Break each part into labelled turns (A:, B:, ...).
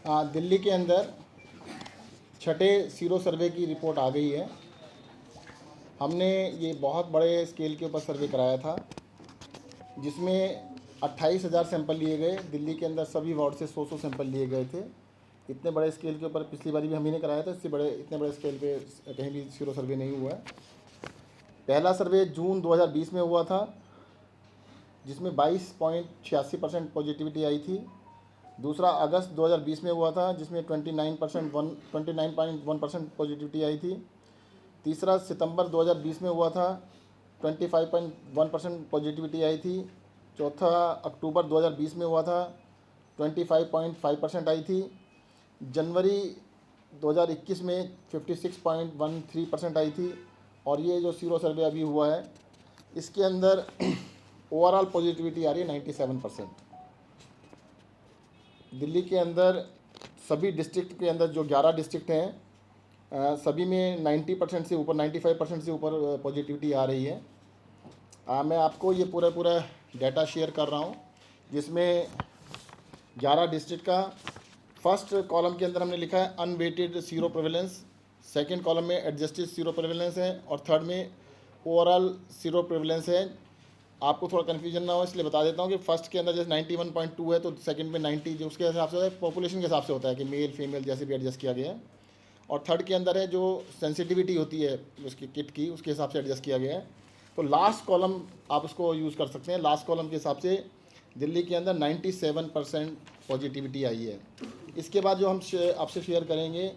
A: दिल्ली के अंदर छठे सीरो सर्वे की रिपोर्ट आ गई है। हमने ये बहुत बड़े स्केल के ऊपर सर्वे कराया था, जिसमें 28,000 सैंपल लिए गए। दिल्ली के अंदर सभी वार्ड से 100 सैंपल लिए गए थे। इतने बड़े स्केल के ऊपर पिछली बार भी हम ही ने कराया था। इतने बड़े स्केल पे कहीं भी सीरो सर्वे नहीं हुआ है। पहला सर्वे जून 2020 में हुआ था, जिसमें 22.86% पॉजिटिविटी आई थी। दूसरा अगस्त 2020 में हुआ था, जिसमें 29.1% पॉजिटिविटी आई थी। तीसरा सितंबर 2020 में हुआ था, 25.1% पॉजिटिविटी आई थी। चौथा अक्टूबर 2020 में हुआ था, 25.5% आई थी। जनवरी 2021 में 56.13% आई थी। और ये जो सीरो सर्वे अभी हुआ है, इसके अंदर ओवरऑल पॉजिटिविटी आ रही है 97%। दिल्ली के अंदर सभी डिस्ट्रिक्ट के अंदर जो 11 डिस्ट्रिक्ट हैं, सभी में 90% से ऊपर 95% से ऊपर पॉजिटिविटी आ रही है। मैं आपको ये पूरा डाटा शेयर कर रहा हूँ, जिसमें 11 डिस्ट्रिक्ट का फर्स्ट कॉलम के अंदर हमने लिखा है unweighted sero prevalence, second column में एडजस्टेड सीरो प्रेवलेंस है, और थर्ड में ओवरऑल सीरो प्रेवलेंस है। आपको थोड़ा कन्फ्यूजन ना हो इसलिए बता देता हूँ कि फर्स्ट के अंदर जैसे 91.2 है तो सेकंड में 90, जो उसके हिसाब से पॉपुलेशन के हिसाब से होता है कि मेल फीमेल जैसे भी एडजस्ट किया गया है। और थर्ड के अंदर है जो सेंसिटिविटी होती है उसकी किट की, उसके हिसाब से एडजस्ट किया गया है। तो लास्ट कॉलम आप उसको यूज़ कर सकते हैं। लास्ट कॉलम के हिसाब से दिल्ली के अंदर 97% पॉजिटिविटी आई है। इसके बाद जो हम आपसे शेयर करेंगे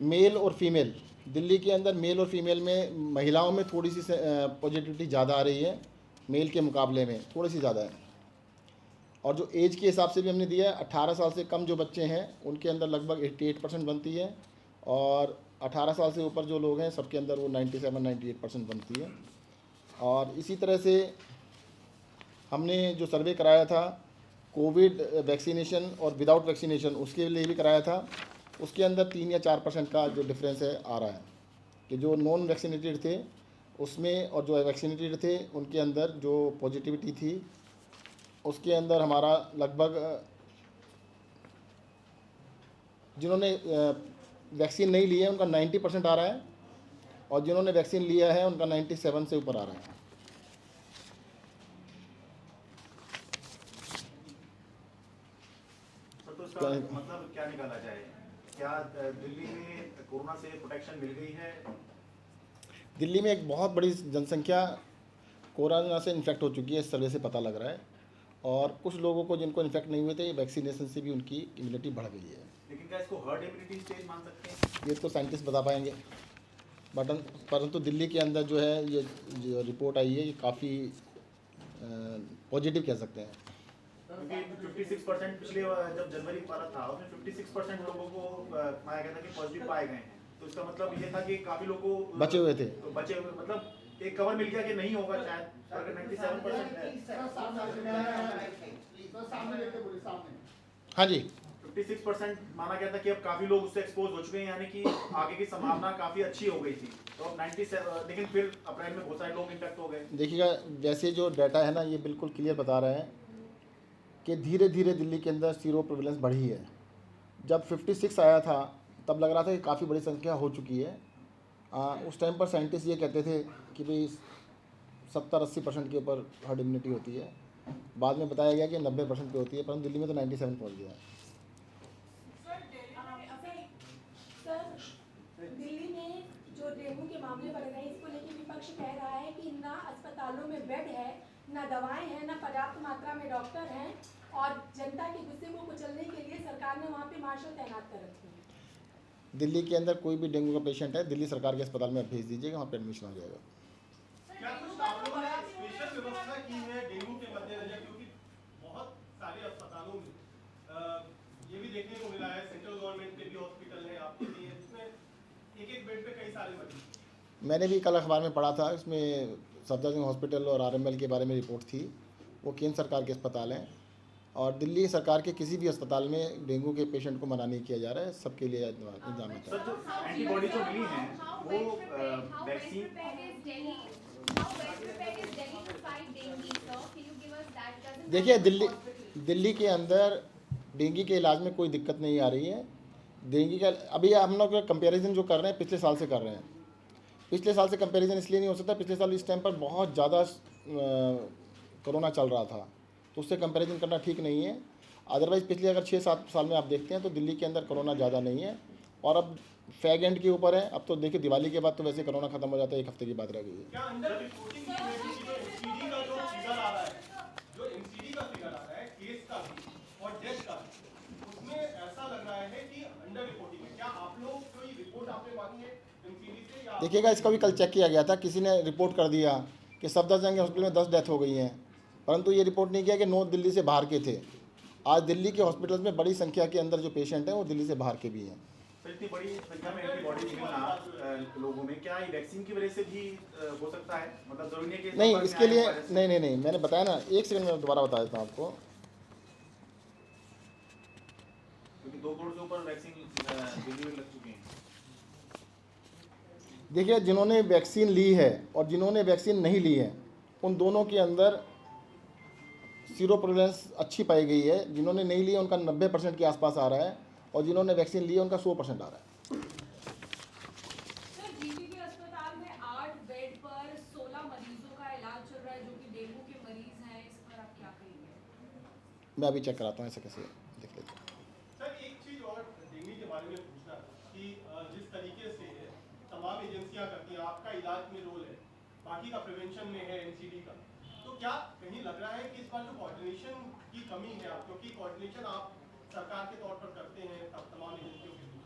A: मेल और फीमेल। दिल्ली के अंदर मेल और फीमेल में महिलाओं में थोड़ी सी पॉजिटिविटी ज़्यादा आ रही है, मेल के मुकाबले में थोड़ी सी ज़्यादा है। और जो एज के हिसाब से भी हमने दिया है, 18 साल से कम जो बच्चे हैं उनके अंदर लगभग 88% बनती है, और 18 साल से ऊपर जो लोग हैं सबके अंदर वो 97-98% बनती है। और इसी तरह से हमने जो सर्वे कराया था कोविड वैक्सीनेशन और विदाउट वैक्सीनेशन, उसके लिए भी कराया था। उसके अंदर 3 या 4% का जो डिफरेंस है आ रहा है कि जो नॉन वैक्सीनेटेड थे उसमें और जो वैक्सीनेटेड थे उनके अंदर जो पॉजिटिविटी थी उसके अंदर हमारा लगभग, जिन्होंने वैक्सीन नहीं ली है उनका 90% आ रहा है, और जिन्होंने वैक्सीन लिया है उनका 97 से ऊपर आ रहा है।
B: तो इसका मतलब क्या निकाला जाए? क्या दिल्ली में कोरोना से प्रोटेक्शन मिल गई है?
A: दिल्ली में एक बहुत बड़ी जनसंख्या कोरोना से इन्फेक्ट हो चुकी है, इस सर्वे से पता लग रहा है। और कुछ लोगों को जिनको इन्फेक्ट नहीं हुए थे, वैक्सीनेशन से भी उनकी इम्यूनिटी बढ़ गई है।
B: लेकिन क्या इसको हर्ड इम्यूनिटी स्टेज मान सकते हैं?
A: ये तो साइंटिस्ट बता पाएंगे। परंतु दिल्ली के अंदर जो है ये जो रिपोर्ट आई है ये काफ़ी पॉजिटिव कह सकते हैं।
B: क्योंकि 56% पिछले जब जनवरी वाला था उसमें 56% लोगों को पाया गया था कि पॉजिटिव पाए गए हैं। तो इसका मतलब ये था कि काफी लोगों को
A: बचे हुए थे,
B: मतलब एक कवर मिल गया कि नहीं होगा शायद। अगर 97% है,
A: हाँ जी
B: 56% माना गया था कि अब काफी लोग उससे एक्सपोज हो चुके हैं, यानी कि आगे की संभावना काफी अच्छी हो गई थी। तो अब 97, लेकिन फिर अप्रैल में बहुत सारे लोग इन्फेक्ट हो गए।
A: देखिएगा, वैसे जो डाटा है ना ये बिल्कुल क्लियर बता रहे हैं कि धीरे धीरे दिल्ली के अंदर सीरो प्रेवलेंस बढ़ी है। जब 56 आया था तब लग रहा था कि काफ़ी बड़ी संख्या हो चुकी है। उस टाइम पर साइंटिस्ट ये कहते थे कि भाई 70-80% के ऊपर हर्ड इम्यूनिटी होती है। बाद में बताया गया कि 90% पे होती है, परंतु दिल्ली में तो 97 पहुँच गया है।
C: दिल्ली में जो डेंगू के मामले बढ़ गए, इसको लेकर विपक्ष कह रहा है कि ना अस्पतालों में बेड है, ना दवाएं हैं, ना पर्याप्त मात्रा में डॉक्टर हैं, और जनता के गुस्से को कुचलने के लिए सरकार ने वहाँ पे मार्शल तैनात कर रखे हैं।
A: दिल्ली के अंदर कोई भी डेंगू का पेशेंट है, दिल्ली सरकार के अस्पताल में भेज दीजिएगा, वहाँ पर एडमिशन हो जाएगा।
D: क्या कुछ मामलों में स्पेशल व्यवस्था की है डेंगू के मद्देनजर? क्योंकि बहुत सारे अस्पतालों में ये भी देखने को मिला है, सेंट्रल गवर्नमेंट के भी हॉस्पिटल है आपके लिए, जिसमें एक बेड पे कई सारे मरीज।
A: मैंने भी कल अखबार में पढ़ा था, इसमें सफदरजंग हॉस्पिटल और आरएमएल के बारे में रिपोर्ट थी। वो केंद्र सरकार के अस्पताल हैं, और दिल्ली सरकार के किसी भी अस्पताल में डेंगू के पेशेंट को मना नहीं किया जा रहा है, सबके लिए इंतजाम है।
B: सर, जो एंटीबॉडी जो मिली है वो वैक्सीन,
A: देखिए दिल्ली के अंदर डेंगू के इलाज में कोई दिक्कत नहीं आ रही है। डेंगू का अभी हम लोग कंपैरिजन जो कर रहे हैं पिछले साल से कर रहे हैं। पिछले साल से कंपैरिजन इसलिए नहीं हो सकता, पिछले साल इस टाइम पर बहुत ज़्यादा कोरोना चल रहा था, तो उससे कंपैरिजन करना ठीक नहीं है। अदरवाइज़ पिछले अगर 6-7 साल में आप देखते हैं तो दिल्ली के अंदर कोरोना ज़्यादा नहीं है। और अब फैग एंड के ऊपर है। अब तो देखिए दिवाली के बाद तो वैसे कोरोना खत्म हो जाता है, 1 हफ्ते की बात रह गई है।
D: क्या अंडर रिपोर्टिंग की वजह से जो एमसीडी का जो फिगर आ रहा है, जो एमसीडी का फिगर आ रहा है केस का भी और डेथ का भी, उसमें ऐसा लग रहा है कि अंडर रिपोर्टिंग है। क्या आप लोग कोई रिपोर्ट आपने मांगी है एमसीडी से या
A: देखिएगा, इसका भी कल चेक किया गया था, किसी ने रिपोर्ट कर दिया कि सफदरजंग हॉस्पिटल में 10 डेथ हो गई हैं, परंतु ये रिपोर्ट नहीं किया कि 9 दिल्ली से बाहर के थे। आज दिल्ली के हॉस्पिटल्स में बड़ी संख्या के अंदर जो पेशेंट हैं वो दिल्ली से बाहर के भी हैं।
B: तो इतनी बड़ी संख्या में एंटीबॉडी निकलना लोगों में, क्या ये वैक्सीन की वजह से भी हो सकता है? मतलब जरूरी नहीं है कि
A: नहीं,
B: संपर्क में
A: इसके
B: आए
A: लिए
B: वायरस से?
A: नहीं, मैंने बताया ना, 1 सेकंड में दोबारा बता देता हूँ आपको।
B: क्योंकि 2 करोड़ से ऊपर वैक्सीन दिल्ली में लग चुकी हैं।
A: देखिए, जिन्होंने वैक्सीन ली है और जिन्होंने वैक्सीन नहीं ली है, उन दोनों के अंदर सीरो प्रेवलेंस अच्छी पाई गई है। जिन्होंने नहीं लिया उनका 90% के आसपास आ रहा है, और जिन्होंने वैक्सीन ली है उनका 100% आ रहा है।
E: सर, जीटीबी अस्पताल में 8 बेड पर 16 मरीजों का इलाज चल रहा है जो कि डेंगू के मरीज हैं, इस पर आप क्या कहेंगे?
A: मैं अभी चेक कराता हूँ, ऐसा कैसे देख लेते हैं।
D: सर एक चीज और डेंगू के बारे में पूछना था कि जिस तरीके से तमाम एजेंसियां करती हैं, आपका इलाज में रोल है, बाकी का प्रिवेंशन में है एनसीडी का, तो क्या कहीं लग रहा है कि इस बार जो कोऑर्डिनेशन की कमी है, आप क्योंकि कोऑर्डिनेशन आप सरकार के तौर पर करते हैं तमाम एजेंसियों के बीच,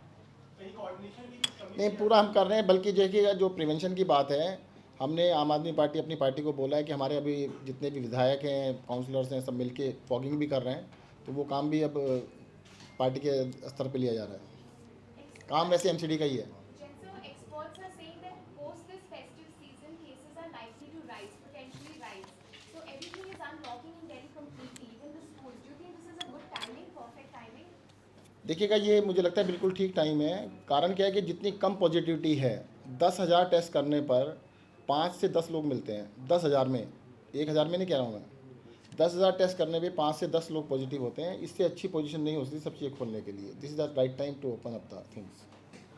D: कहीं कोऑर्डिनेशन की कमी
A: नहीं, पूरा हम कर रहे हैं। बल्कि देखिएगा, जो प्रिवेंशन की बात है, हमने आम आदमी पार्टी अपनी पार्टी को बोला है कि हमारे अभी जितने भी विधायक हैं, काउंसलर्स हैं, सब मिलके फॉगिंग भी कर रहे हैं, तो वो काम भी अब पार्टी के स्तर पे लिया जा रहा है। काम वैसे एमसीडी का ही है।
F: So experts are saying that post this festive season, cases are likely to rise, potentially rise. So everything is unlocking in Delhi completely, even the schools. Do you think this is a good timing, perfect timing?
A: देखिएगा, ये मुझे लगता है बिल्कुल ठीक time है। कारण क्या है कि जितनी कम पॉजिटिविटी है, 10,000 टेस्ट करने पर 5 से 10 लोग मिलते हैं। 10,000 में, 1,000 में नहीं कह रहा हूँ मैं, 10,000 टेस्ट करने में 5 से 10 लोग पॉजिटिव होते हैं। इससे अच्छी पोजीशन नहीं हो सकती सब चीज़ें खोलने के लिए। This is the right time to open up the things.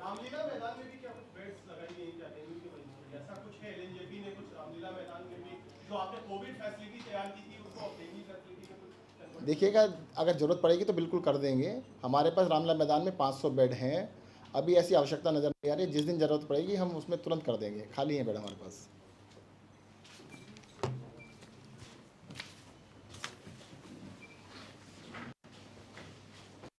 D: Ramlila Maidan में भी क्या कुछ बेड्स लगाई गई क्या डेंगू की वजह से? ऐसा कुछ है? एलएनजेपी ने कुछ रामलीला मैदान में भी जो आपने कोविड फैसिलिटी तैयार की थी उसको अब डेंगू फैसिलिटी में कुछ
A: देखिएगा, अगर ज़रूरत पड़ेगी तो बिल्कुल कर देंगे। हमारे पास रामलीला मैदान में 500 बेड हैं। अभी ऐसी आवश्यकता नज़र नहीं आ रही। जिस दिन ज़रूरत पड़ेगी हम उसमें तुरंत कर देंगे। खाली हैं बेड हमारे पास।